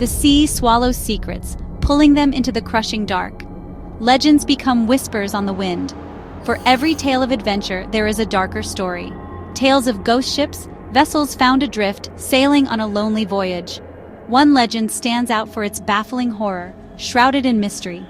The sea swallows secrets, pulling them into the crushing dark. Legends become whispers on the wind. For every tale of adventure, there is a darker story. Tales of ghost ships, vessels found adrift, sailing on a lonely voyage. One legend stands out for its baffling horror, shrouded in mystery.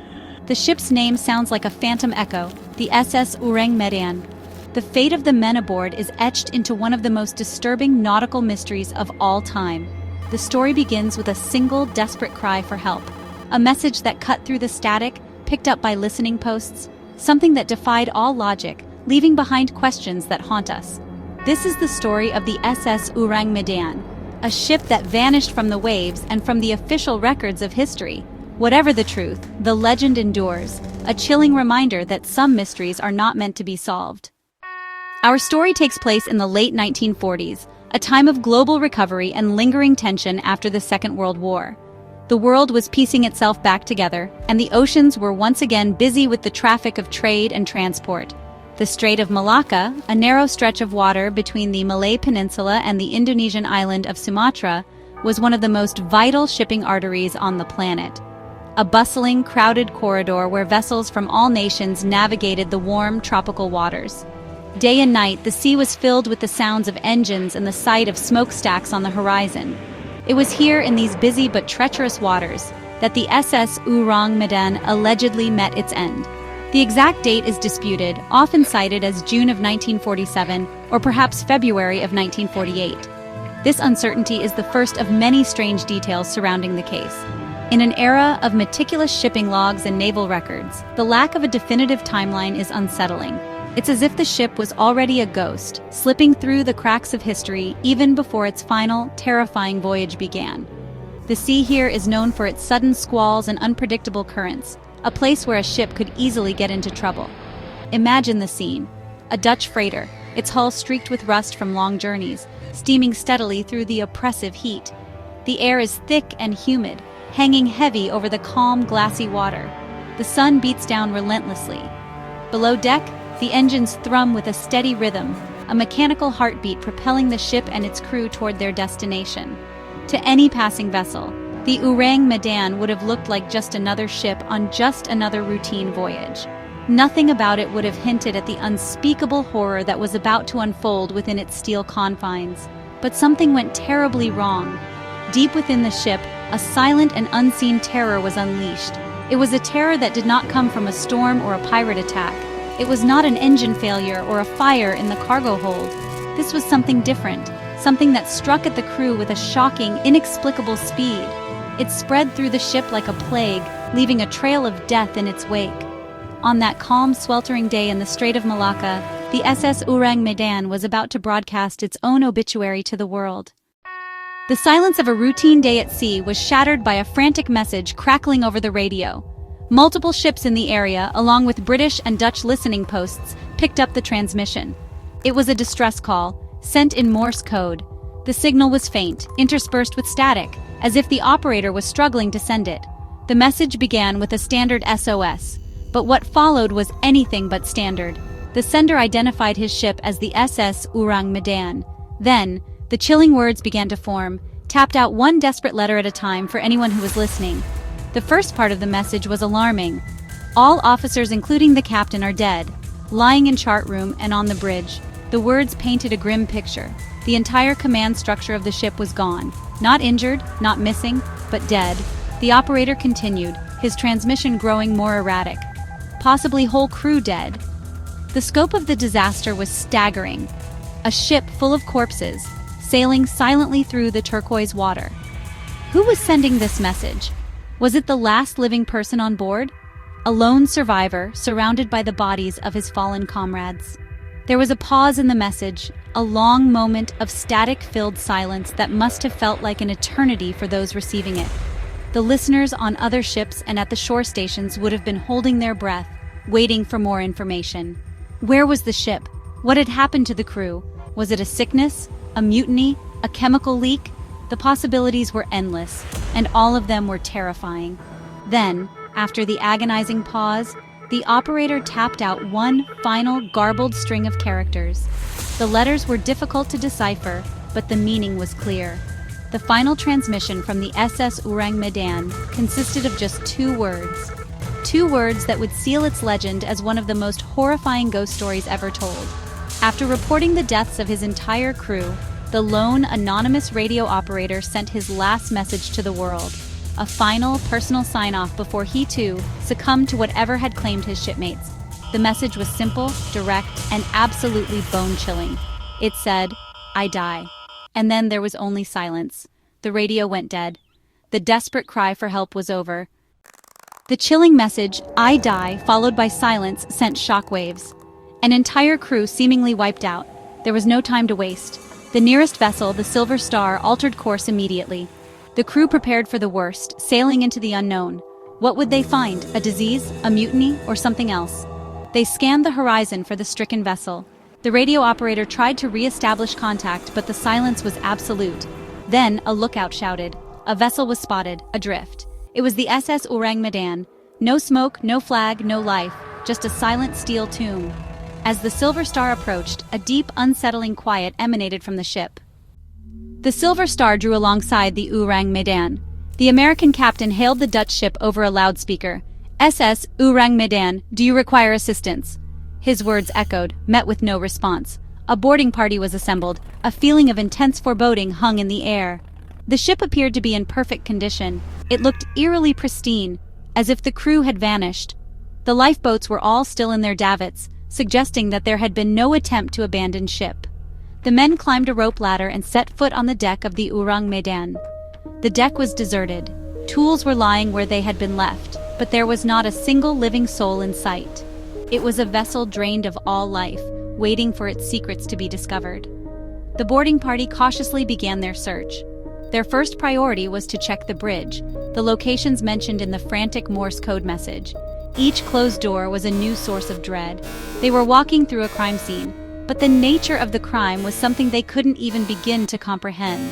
The ship's name sounds like a phantom echo, the SS Ourang Medan. The fate of the men aboard is etched into one of the most disturbing nautical mysteries of all time. The story begins with a single, desperate cry for help. A message that cut through the static, picked up by listening posts, something that defied all logic, leaving behind questions that haunt us. This is the story of the SS Ourang Medan, a ship that vanished from the waves and from the official records of history. Whatever the truth, the legend endures, a chilling reminder that some mysteries are not meant to be solved. Our story takes place in the late 1940s, a time of global recovery and lingering tension after the Second World War. The world was piecing itself back together, and the oceans were once again busy with the traffic of trade and transport. The Strait of Malacca, a narrow stretch of water between the Malay Peninsula and the Indonesian island of Sumatra, was one of the most vital shipping arteries on the planet. A bustling, crowded corridor where vessels from all nations navigated the warm, tropical waters. Day and night, the sea was filled with the sounds of engines and the sight of smokestacks on the horizon. It was here in these busy but treacherous waters that the SS Ourang Medan allegedly met its end. The exact date is disputed, often cited as June of 1947 or perhaps February of 1948. This uncertainty is the first of many strange details surrounding the case. In an era of meticulous shipping logs and naval records, the lack of a definitive timeline is unsettling. It's as if the ship was already a ghost, slipping through the cracks of history even before its final, terrifying voyage began. The sea here is known for its sudden squalls and unpredictable currents, a place where a ship could easily get into trouble. Imagine the scene. A Dutch freighter, its hull streaked with rust from long journeys, steaming steadily through the oppressive heat. The air is thick and humid, hanging heavy over the calm, glassy water. The sun beats down relentlessly. Below deck, the engines thrum with a steady rhythm, a mechanical heartbeat propelling the ship and its crew toward their destination. To any passing vessel, the Ourang Medan would have looked like just another ship on just another routine voyage. Nothing about it would have hinted at the unspeakable horror that was about to unfold within its steel confines. But something went terribly wrong. Deep within the ship, a silent and unseen terror was unleashed. It was a terror that did not come from a storm or a pirate attack. It was not an engine failure or a fire in the cargo hold. This was something different, something that struck at the crew with a shocking, inexplicable speed. It spread through the ship like a plague, leaving a trail of death in its wake. On that calm, sweltering day in the Strait of Malacca, the SS Ourang Medan was about to broadcast its own obituary to the world. The silence of a routine day at sea was shattered by a frantic message crackling over the radio. Multiple ships in the area, along with British and Dutch listening posts, picked up the transmission. It was a distress call, sent in Morse code. The signal was faint, interspersed with static, as if the operator was struggling to send it. The message began with a standard SOS, but what followed was anything but standard. The sender identified his ship as the SS Ourang Medan. Then, the chilling words began to form, tapped out one desperate letter at a time for anyone who was listening. The first part of the message was alarming. All officers, including the captain, are dead, lying in chart room and on the bridge. The words painted a grim picture. The entire command structure of the ship was gone. Not injured, not missing, but dead. The operator continued, his transmission growing more erratic. Possibly whole crew dead. The scope of the disaster was staggering. A ship full of corpses, sailing silently through the turquoise water. Who was sending this message? Was it the last living person on board? A lone survivor, surrounded by the bodies of his fallen comrades. There was a pause in the message, a long moment of static-filled silence that must have felt like an eternity for those receiving it. The listeners on other ships and at the shore stations would have been holding their breath, waiting for more information. Where was the ship? What had happened to the crew? Was it a sickness? A mutiny? A chemical leak? The possibilities were endless, and all of them were terrifying. Then, after the agonizing pause, the operator tapped out one final garbled string of characters. The letters were difficult to decipher, but the meaning was clear. the final transmission from the SS Ourang Medan consisted of just 2 words. 2 words that would seal its legend as one of the most horrifying ghost stories ever told. After reporting the deaths of his entire crew, the lone, anonymous radio operator sent his last message to the world, a final, personal sign-off before he, too, succumbed to whatever had claimed his shipmates. The message was simple, direct, and absolutely bone-chilling. It said, "I die." And then there was only silence. The radio went dead. The desperate cry for help was over. The chilling message, "I die," followed by silence, sent shockwaves. An entire crew seemingly wiped out. There was no time to waste. The nearest vessel, the Silver Star, altered course immediately. The crew prepared for the worst, sailing into the unknown. What would they find? A disease, a mutiny, or something else? They scanned the horizon for the stricken vessel. The radio operator tried to re-establish contact, but the silence was absolute. Then, a lookout shouted. A vessel was spotted, adrift. It was the SS Ourang Medan. No smoke, no flag, no life, just a silent steel tomb. As the Silver Star approached, a deep, unsettling quiet emanated from the ship. The Silver Star drew alongside the Ourang Medan. The American captain hailed the Dutch ship over a loudspeaker. "SS Ourang Medan, do you require assistance?" His words echoed, met with no response. A boarding party was assembled. A feeling of intense foreboding hung in the air. The ship appeared to be in perfect condition. It looked eerily pristine, as if the crew had vanished. The lifeboats were all still in their davits, suggesting that there had been no attempt to abandon ship. The men climbed a rope ladder and set foot on the deck of the Ourang Medan. The deck was deserted. Tools were lying where they had been left, but there was not a single living soul in sight. It was a vessel drained of all life, waiting for its secrets to be discovered. The boarding party cautiously began their search. Their first priority was to check the bridge, the locations mentioned in the frantic Morse code message. Each closed door was a new source of dread. They were walking through a crime scene, but the nature of the crime was something they couldn't even begin to comprehend.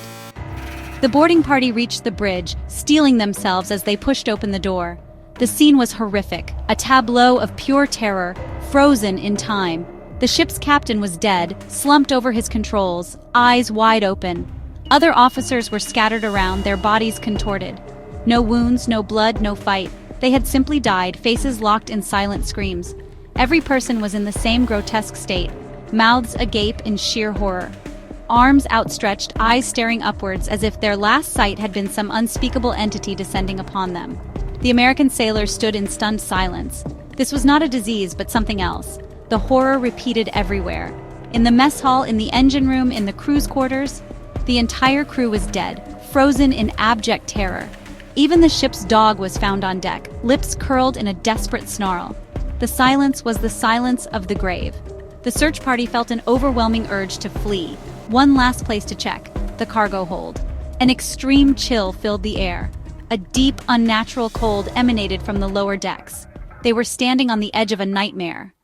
The boarding party reached the bridge, steeling themselves as they pushed open the door. The scene was horrific, a tableau of pure terror, frozen in time. The ship's captain was dead, slumped over his controls, eyes wide open. Other officers were scattered around, their bodies contorted. No wounds, no blood, no fight. They had simply died, faces locked in silent screams. Every person was in the same grotesque state, mouths agape in sheer horror. Arms outstretched, eyes staring upwards as if their last sight had been some unspeakable entity descending upon them. The American sailors stood in stunned silence. This was not a disease, but something else. The horror repeated everywhere. In the mess hall, in the engine room, in the crew's quarters. The entire crew was dead, frozen in abject terror. Even the ship's dog was found on deck, lips curled in a desperate snarl. The silence was the silence of the grave. The search party felt an overwhelming urge to flee. One last place to check, the cargo hold. An extreme chill filled the air. A deep, unnatural cold emanated from the lower decks. They were standing on the edge of a nightmare.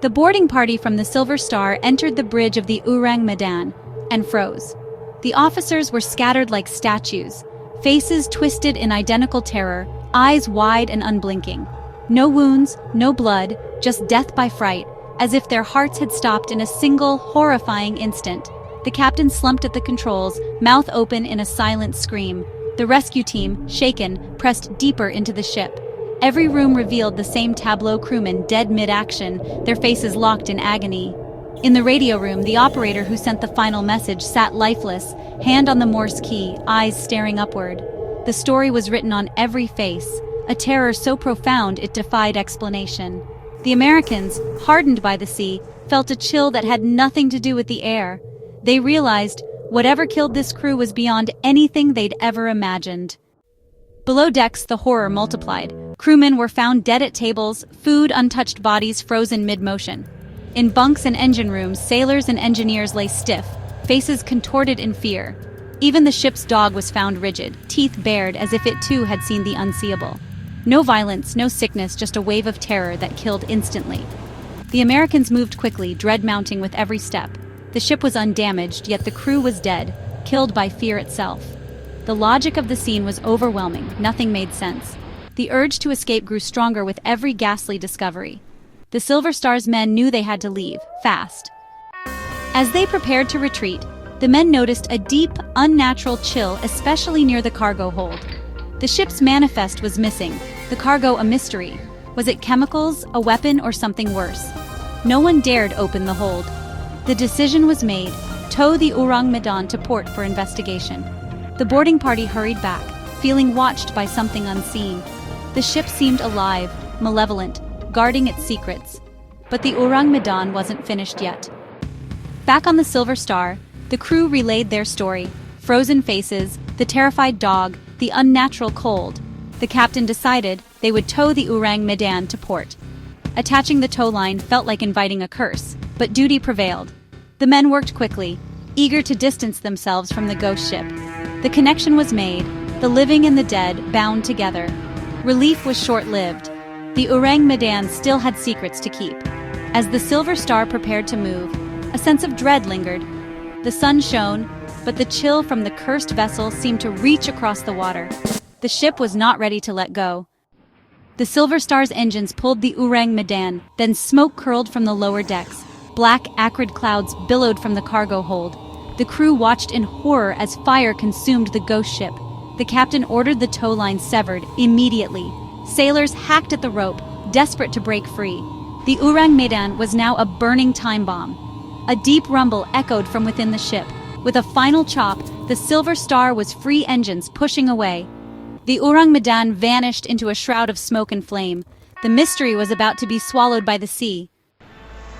The boarding party from the Silver Star entered the bridge of the Ourang Medan and froze. The officers were scattered like statues, faces twisted in identical terror, eyes wide and unblinking. No wounds, no blood, just death by fright, as if their hearts had stopped in a single, horrifying instant. The captain slumped at the controls, mouth open in a silent scream. The rescue team, shaken, pressed deeper into the ship. Every room revealed the same tableau: crewmen dead mid-action, their faces locked in agony. In the radio room, the operator who sent the final message sat lifeless, hand on the Morse key, eyes staring upward. The story was written on every face, a terror so profound it defied explanation. The Americans, hardened by the sea, felt a chill that had nothing to do with the air. They realized whatever killed this crew was beyond anything they'd ever imagined. Below decks, the horror multiplied. Crewmen were found dead at tables, food, untouched bodies frozen mid-motion. In bunks and engine rooms, sailors and engineers lay stiff, faces contorted in fear. Even the ship's dog was found rigid, teeth bared as if it too had seen the unseeable. No violence, no sickness, just a wave of terror that killed instantly. The Americans moved quickly, dread mounting with every step. The ship was undamaged, yet the crew was dead, killed by fear itself. The logic of the scene was overwhelming, nothing made sense. The urge to escape grew stronger with every ghastly discovery. The Silver Star's men knew they had to leave, fast. As they prepared to retreat, The men noticed a deep, unnatural chill, especially near the cargo hold. The ship's manifest was missing, the cargo a mystery. Was it chemicals, a weapon, or something worse? No one dared open the hold. The decision was made: tow the Ourang Medan to port for investigation. The boarding party hurried back, feeling watched by something unseen. The ship seemed alive, malevolent, guarding its secrets. But the Ourang Medan wasn't finished yet. Back on the Silver Star, the crew relayed their story: frozen faces, the terrified dog, the unnatural cold. The captain decided they would tow the Ourang Medan to port. Attaching the tow line felt like inviting a curse, but duty prevailed. The men worked quickly, eager to distance themselves from the ghost ship. The connection was made, the living and the dead bound together. Relief was short-lived. The Ourang Medan still had secrets to keep. As the Silver Star prepared to move, a sense of dread lingered. The sun shone, but the chill from the cursed vessel seemed to reach across the water. The ship was not ready to let go. The Silver Star's engines pulled the Ourang Medan, then smoke curled from the lower decks. Black, acrid clouds billowed from the cargo hold. The crew watched in horror as fire consumed the ghost ship. The captain ordered the tow line severed immediately. Sailors hacked at the rope, desperate to break free. The Ourang Medan was now a burning time bomb. A deep rumble echoed from within the ship. With a final chop, the Silver Star was free engines pushing away. The Ourang Medan vanished into a shroud of smoke and flame. The mystery was about to be swallowed by the sea.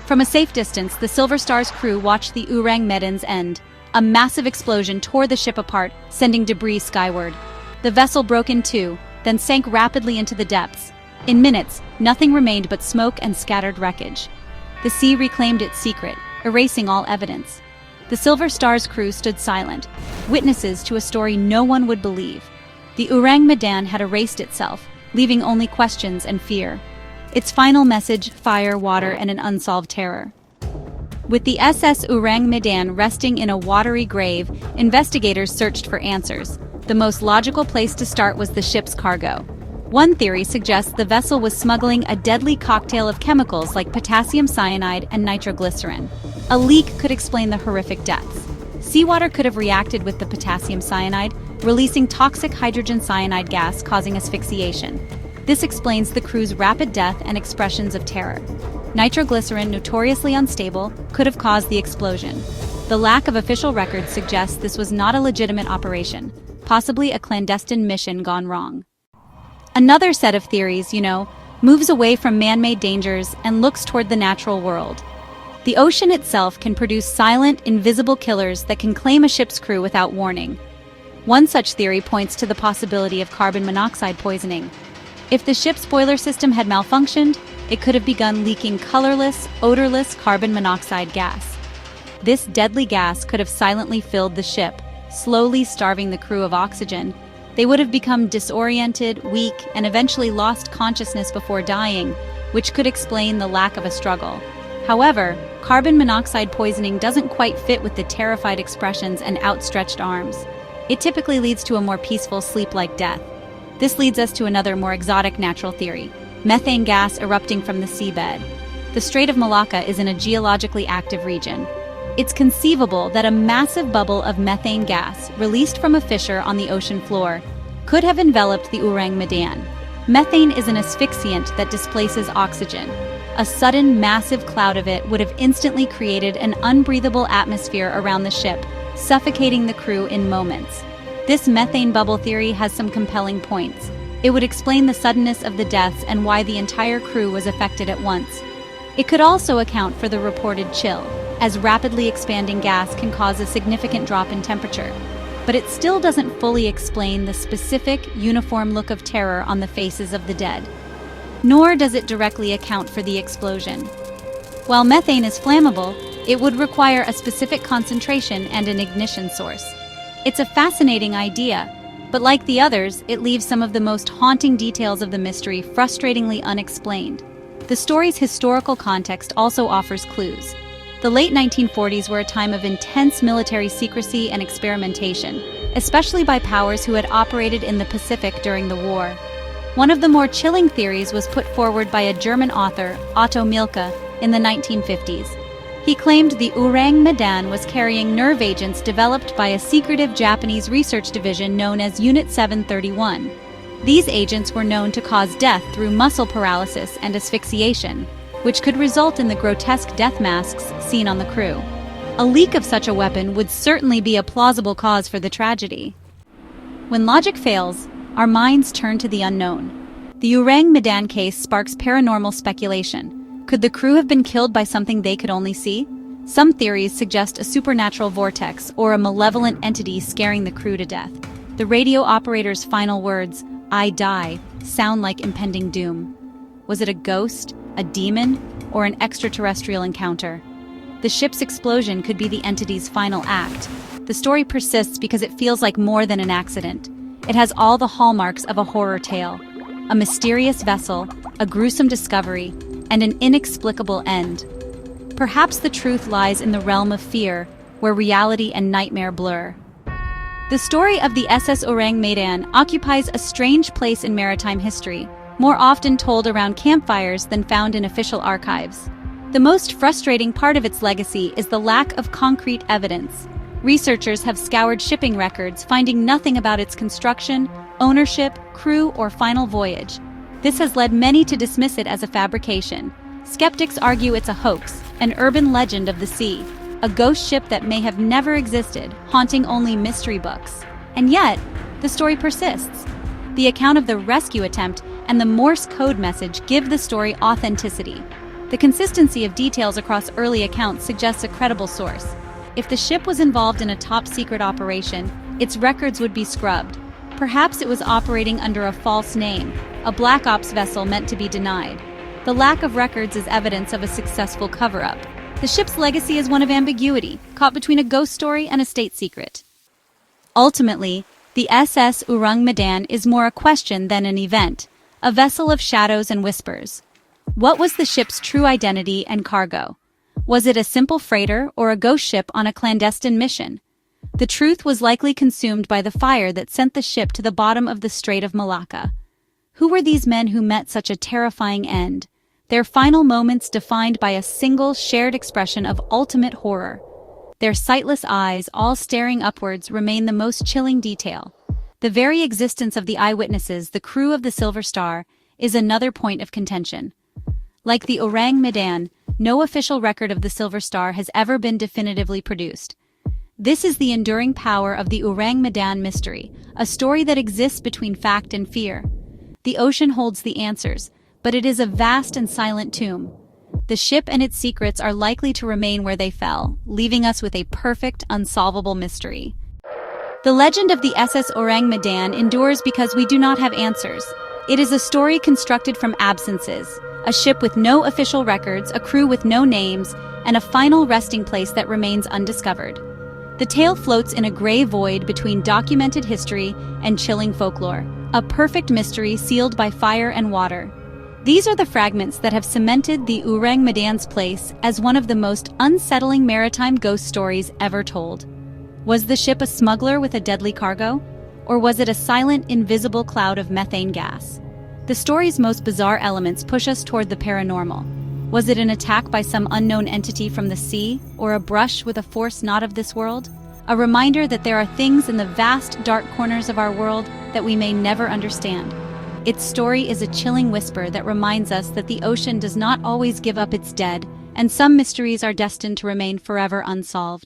From a safe distance, the Silver Star's crew watched the Ourang Medan's end. A massive explosion tore the ship apart, sending debris skyward. The vessel broke in two, then sank rapidly into the depths. In minutes, nothing remained but smoke and scattered wreckage. The sea reclaimed its secret, erasing all evidence. The Silver Star's crew stood silent, witnesses to a story no one would believe. The Ourang Medan had erased itself, leaving only questions and fear. Its final message: fire, water, and an unsolved terror. With the SS Ourang Medan resting in a watery grave, investigators searched for answers. The most logical place to start was the ship's cargo. One theory suggests the vessel was smuggling a deadly cocktail of chemicals like potassium cyanide and nitroglycerin. A leak could explain the horrific deaths. Seawater could have reacted with the potassium cyanide, releasing toxic hydrogen cyanide gas causing asphyxiation. This explains the crew's rapid death and expressions of terror. Nitroglycerin, notoriously unstable, could have caused the explosion. The lack of official records suggests this was not a legitimate operation, possibly a clandestine mission gone wrong. Another set of theories, moves away from man-made dangers and looks toward the natural world. The ocean itself can produce silent, invisible killers that can claim a ship's crew without warning. One such theory points to the possibility of carbon monoxide poisoning. If the ship's boiler system had malfunctioned, it could have begun leaking colorless, odorless carbon monoxide gas. This deadly gas could have silently filled the ship, slowly starving the crew of oxygen. They would have become disoriented, weak, and eventually lost consciousness before dying, which could explain the lack of a struggle. However, carbon monoxide poisoning doesn't quite fit with the terrified expressions and outstretched arms. It typically leads to a more peaceful, sleep-like death. This leads us to another more exotic natural theory: methane gas erupting from the seabed. The Strait of Malacca is in a geologically active region. It's conceivable that a massive bubble of methane gas, released from a fissure on the ocean floor, could have enveloped the Ourang Medan. Methane is an asphyxiant that displaces oxygen. A sudden, massive cloud of it would have instantly created an unbreathable atmosphere around the ship, suffocating the crew in moments. This methane bubble theory has some compelling points. It would explain the suddenness of the deaths and why the entire crew was affected at once. It could also account for the reported chill, as rapidly expanding gas can cause a significant drop in temperature. But it still doesn't fully explain the specific, uniform look of terror on the faces of the dead. Nor does it directly account for the explosion. While methane is flammable, it would require a specific concentration and an ignition source. It's a fascinating idea, but like the others, it leaves some of the most haunting details of the mystery frustratingly unexplained. The story's historical context also offers clues. The late 1940s were a time of intense military secrecy and experimentation, especially by powers who had operated in the Pacific during the war. One of the more chilling theories was put forward by a German author, Otto Mielke, in the 1950s. He claimed the Ourang Medan was carrying nerve agents developed by a secretive Japanese research division known as Unit 731. These agents were known to cause death through muscle paralysis and asphyxiation, which could result in the grotesque death masks seen on the crew. A leak of such a weapon would certainly be a plausible cause for the tragedy. When logic fails, our minds turn to the unknown. The Ourang Medan case sparks paranormal speculation. Could the crew have been killed by something they could only see? Some theories suggest a supernatural vortex or a malevolent entity scaring the crew to death. The radio operator's final words, "I die," sound like impending doom. Was it a ghost, a demon, or an extraterrestrial encounter? The ship's explosion could be the entity's final act. The story persists because it feels like more than an accident. It has all the hallmarks of a horror tale. A mysterious vessel, a gruesome discovery, and an inexplicable end. Perhaps the truth lies in the realm of fear, where reality and nightmare blur. The story of the SS Ourang Medan occupies a strange place in maritime history, more often told around campfires than found in official archives. The most frustrating part of its legacy is the lack of concrete evidence. Researchers have scoured shipping records, finding nothing about its construction, ownership, crew, or final voyage. This has led many to dismiss it as a fabrication. Skeptics argue it's a hoax, an urban legend of the sea, a ghost ship that may have never existed, haunting only mystery books. And yet, the story persists. The account of the rescue attempt and the Morse code message give the story authenticity. The consistency of details across early accounts suggests a credible source. If the ship was involved in a top-secret operation, its records would be scrubbed. Perhaps it was operating under a false name, a black ops vessel meant to be denied. The lack of records is evidence of a successful cover-up. The ship's legacy is one of ambiguity, caught between a ghost story and a state secret. Ultimately, the SS Ourang Medan is more a question than an event, a vessel of shadows and whispers. What was the ship's true identity and cargo? Was it a simple freighter or a ghost ship on a clandestine mission? The truth was likely consumed by the fire that sent the ship to the bottom of the Strait of Malacca. Who were these men who met such a terrifying end? Their final moments defined by a single shared expression of ultimate horror. Their sightless eyes, all staring upwards, remain the most chilling detail. The very existence of the eyewitnesses, the crew of the Silver Star, is another point of contention. Like the Ourang Medan, no official record of the Silver Star has ever been definitively produced. This is the enduring power of the Ourang Medan mystery, a story that exists between fact and fear. The ocean holds the answers, but it is a vast and silent tomb. The ship and its secrets are likely to remain where they fell, leaving us with a perfect, unsolvable mystery. The legend of the SS Ourang Medan endures because we do not have answers. It is a story constructed from absences, a ship with no official records, a crew with no names, and a final resting place that remains undiscovered. The tale floats in a gray void between documented history and chilling folklore, a perfect mystery sealed by fire and water. These are the fragments that have cemented the Ourang Medan's place as one of the most unsettling maritime ghost stories ever told. Was the ship a smuggler with a deadly cargo? Or was it a silent, invisible cloud of methane gas? The story's most bizarre elements push us toward the paranormal. Was it an attack by some unknown entity from the sea, or a brush with a force not of this world? A reminder that there are things in the vast, dark corners of our world that we may never understand. Its story is a chilling whisper that reminds us that the ocean does not always give up its dead, and some mysteries are destined to remain forever unsolved.